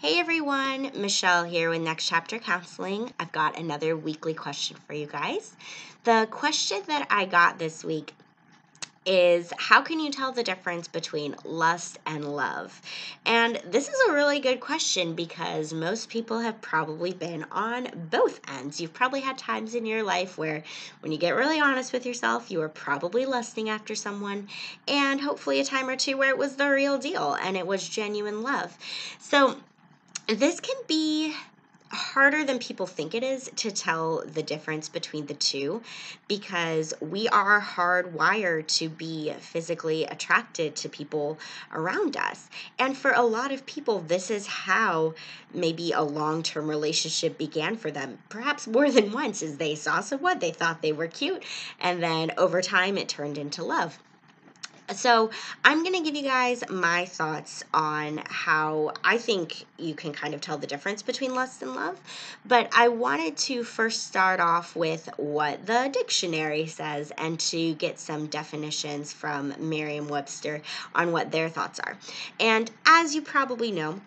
Hey everyone, Michelle here with Next Chapter Counseling. I've got another weekly question for you guys. The question that I got this week is, how can you tell the difference between lust and love? And this is a really good question because most people have probably been on both ends. You've probably had times in your life where, when you get really honest with yourself, you were probably lusting after someone, and hopefully a time or two where it was the real deal and it was genuine love. So this can be harder than people think it is to tell the difference between the two because we are hardwired to be physically attracted to people around us. And for a lot of people, this is how maybe a long-term relationship began for them, perhaps more than once, as they saw someone, they thought they were cute, and then over time it turned into love. So, I'm going to give you guys my thoughts on how I think you can kind of tell the difference between lust and love. But I wanted to first start off with what the dictionary says and to get some definitions from Merriam-Webster on what their thoughts are. And as you probably know,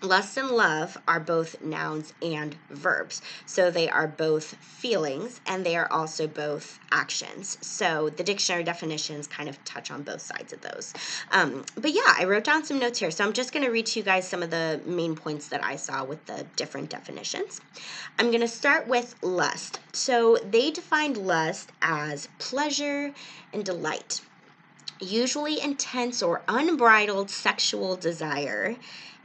lust and love are both nouns and verbs. So they are both feelings and they are also both actions. So the dictionary definitions kind of touch on both sides of those. But yeah, I wrote down some notes here. So I'm just going to read to you guys some of the main points that I saw with the different definitions. I'm going to start with lust. So they defined lust as pleasure and delight, usually intense or unbridled sexual desire,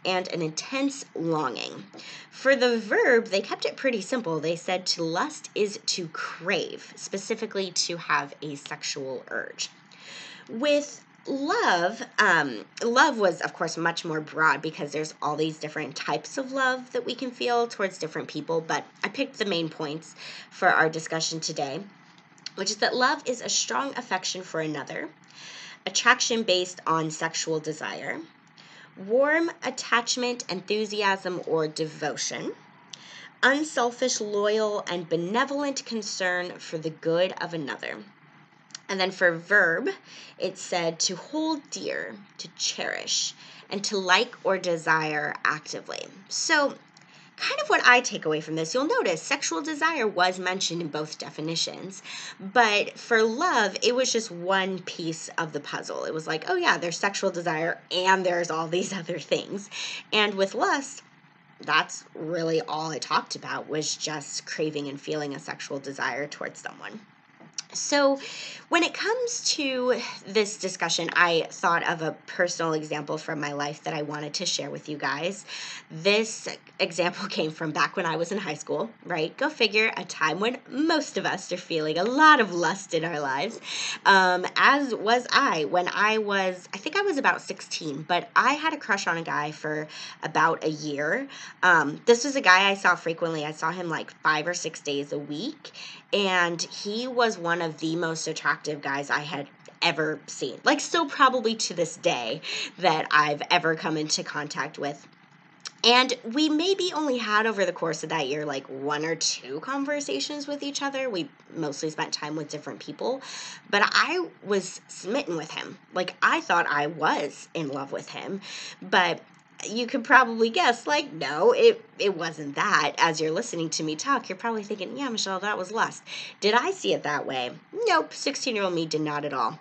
and an intense longing. For the verb, they kept it pretty simple. They said to lust is to crave, specifically to have a sexual urge. With love, love was, of course, much more broad because there's all these different types of love that we can feel towards different people, but I picked the main points for our discussion today, which is that love is a strong affection for another, attraction based on sexual desire, warm attachment, enthusiasm, or devotion, unselfish, loyal, and benevolent concern for the good of another. And then for verb, it said to hold dear, to cherish, and to like or desire actively. So kind of what I take away from this, you'll notice sexual desire was mentioned in both definitions, but for love, it was just one piece of the puzzle. It was like, oh yeah, there's sexual desire and there's all these other things. And with lust, that's really all it talked about, was just craving and feeling a sexual desire towards someone. So when it comes to this discussion, I thought of a personal example from my life that I wanted to share with you guys. This example came from back when I was in high school, right? Go figure, a time when most of us are feeling a lot of lust in our lives, as was I when I think I was about 16, but I had a crush on a guy for about a year. This was a guy I saw frequently. I saw him like 5 or 6 days a week, and he was one of the most attractive guys I had ever seen. Like, still probably to this day, that I've ever come into contact with. And we maybe only had over the course of that year like 1 or 2 conversations with each other. We mostly spent time with different people. But I was smitten with him. Like, I thought I was in love with him. But you could probably guess, like, no, it wasn't that. As you're listening to me talk, you're probably thinking, yeah, Michelle, that was lust. Did I see it that way? Nope, 16-year-old me did not at all.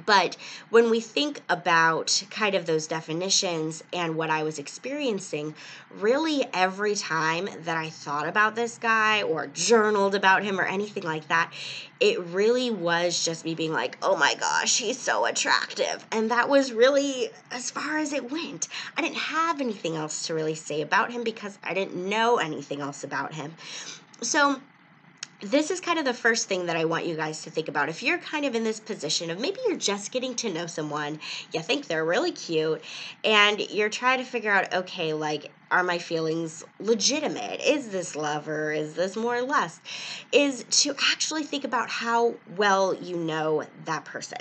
But when we think about kind of those definitions and what I was experiencing, really every time that I thought about this guy or journaled about him or anything like that, it really was just me being like, oh my gosh, he's so attractive. And that was really as far as it went. I didn't have anything else to really say about him because I didn't know anything else about him. So this is kind of the first thing that I want you guys to think about. If you're kind of in this position of maybe you're just getting to know someone, you think they're really cute, and you're trying to figure out, okay, like, are my feelings legitimate? Is this love or is this more lust? Is to actually think about how well you know that person.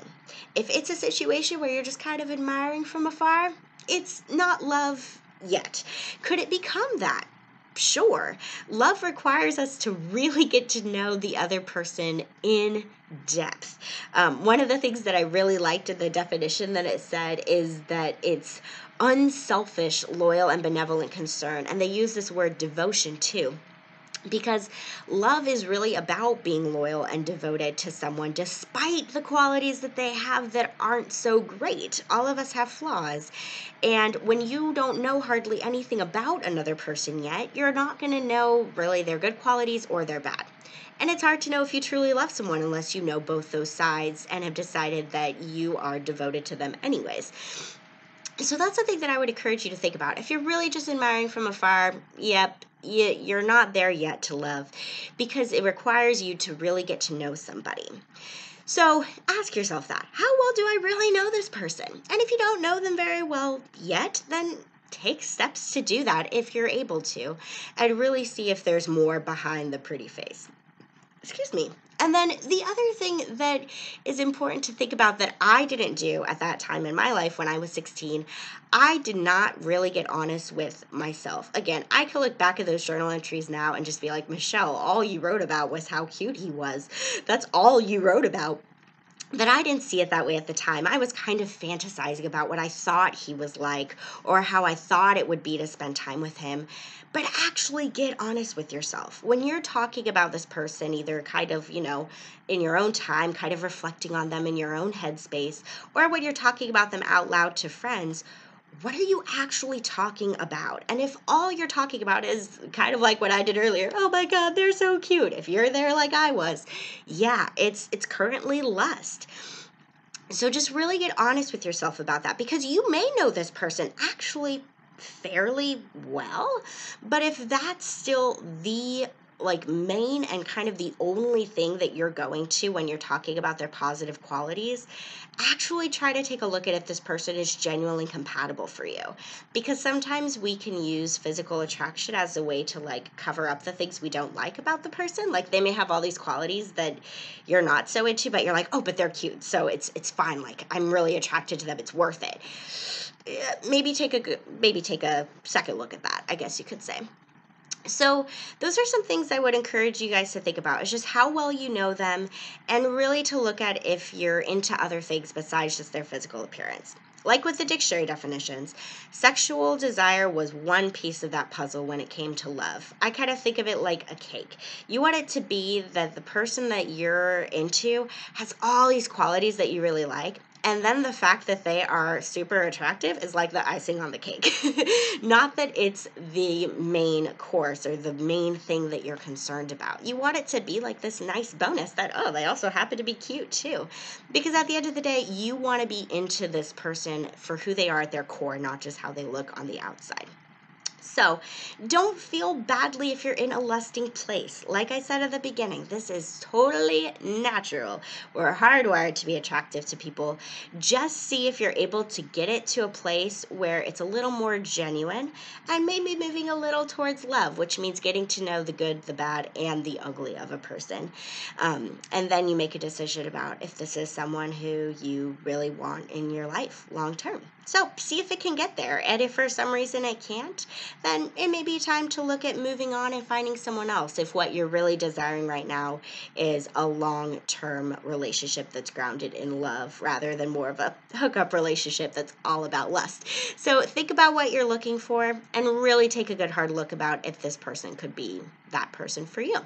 If it's a situation where you're just kind of admiring from afar, it's not love yet. Could it become that? Sure, love requires us to really get to know the other person in depth. One of the things that I really liked in the definition that it said is that it's unselfish, loyal, and benevolent concern. And they use this word devotion too. Because love is really about being loyal and devoted to someone despite the qualities that they have that aren't so great. All of us have flaws. And when you don't know hardly anything about another person yet, you're not going to know really their good qualities or their bad. And it's hard to know if you truly love someone unless you know both those sides and have decided that you are devoted to them anyways. So that's the thing that I would encourage you to think about. If you're really just admiring from afar, yep, you're not there yet to love, because it requires you to really get to know somebody. So ask yourself that. How well do I really know this person? And if you don't know them very well yet, then take steps to do that if you're able to, and really see if there's more behind the pretty face. Excuse me. And then the other thing that is important to think about that I didn't do at that time in my life when I was 16, I did not really get honest with myself. Again, I could look back at those journal entries now and just be like, Michelle, all you wrote about was how cute he was. That's all you wrote about. But I didn't see it that way at the time. I was kind of fantasizing about what I thought he was like or how I thought it would be to spend time with him. But actually get honest with yourself. When you're talking about this person, either kind of, in your own time, kind of reflecting on them in your own headspace, or when you're talking about them out loud to friends, what are you actually talking about? And if all you're talking about is kind of like what I did earlier, oh my God, they're so cute. If you're there like I was, yeah, it's currently lust. So just really get honest with yourself about that, because you may know this person actually fairly well, but if that's still the main and kind of the only thing that you're going to when you're talking about their positive qualities, actually try to take a look at if this person is genuinely compatible for you. Because sometimes we can use physical attraction as a way to cover up the things we don't like about the person. Like they may have all these qualities that you're not so into, but you're like, oh, but they're cute, so it's fine. Like I'm really attracted to them. It's worth it. Maybe take a second look at that, I guess you could say. So those are some things I would encourage you guys to think about. It's just how well you know them, and really to look at if you're into other things besides just their physical appearance. Like with the dictionary definitions, sexual desire was one piece of that puzzle when it came to love. I kind of think of it like a cake. You want it to be that the person that you're into has all these qualities that you really like, and then the fact that they are super attractive is like the icing on the cake. Not that it's the main course or the main thing that you're concerned about. You want it to be like this nice bonus that, oh, they also happen to be cute too. Because at the end of the day, you want to be into this person for who they are at their core, not just how they look on the outside. So don't feel badly if you're in a lusting place. Like I said at the beginning, this is totally natural. We're hardwired to be attractive to people. Just see if you're able to get it to a place where it's a little more genuine and maybe moving a little towards love, which means getting to know the good, the bad, and the ugly of a person. And then you make a decision about if this is someone who you really want in your life long term. So see if it can get there. And if for some reason it can't, then it may be time to look at moving on and finding someone else if what you're really desiring right now is a long-term relationship that's grounded in love rather than more of a hookup relationship that's all about lust. So think about what you're looking for and really take a good hard look about if this person could be that person for you.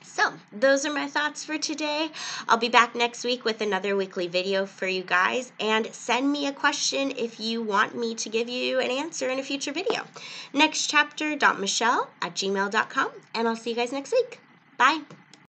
So those are my thoughts for today. I'll be back next week with another weekly video for you guys, and send me a question if you want me to give you an answer in a future video. Nextchapter.michelle@gmail.com, and I'll see you guys next week. Bye.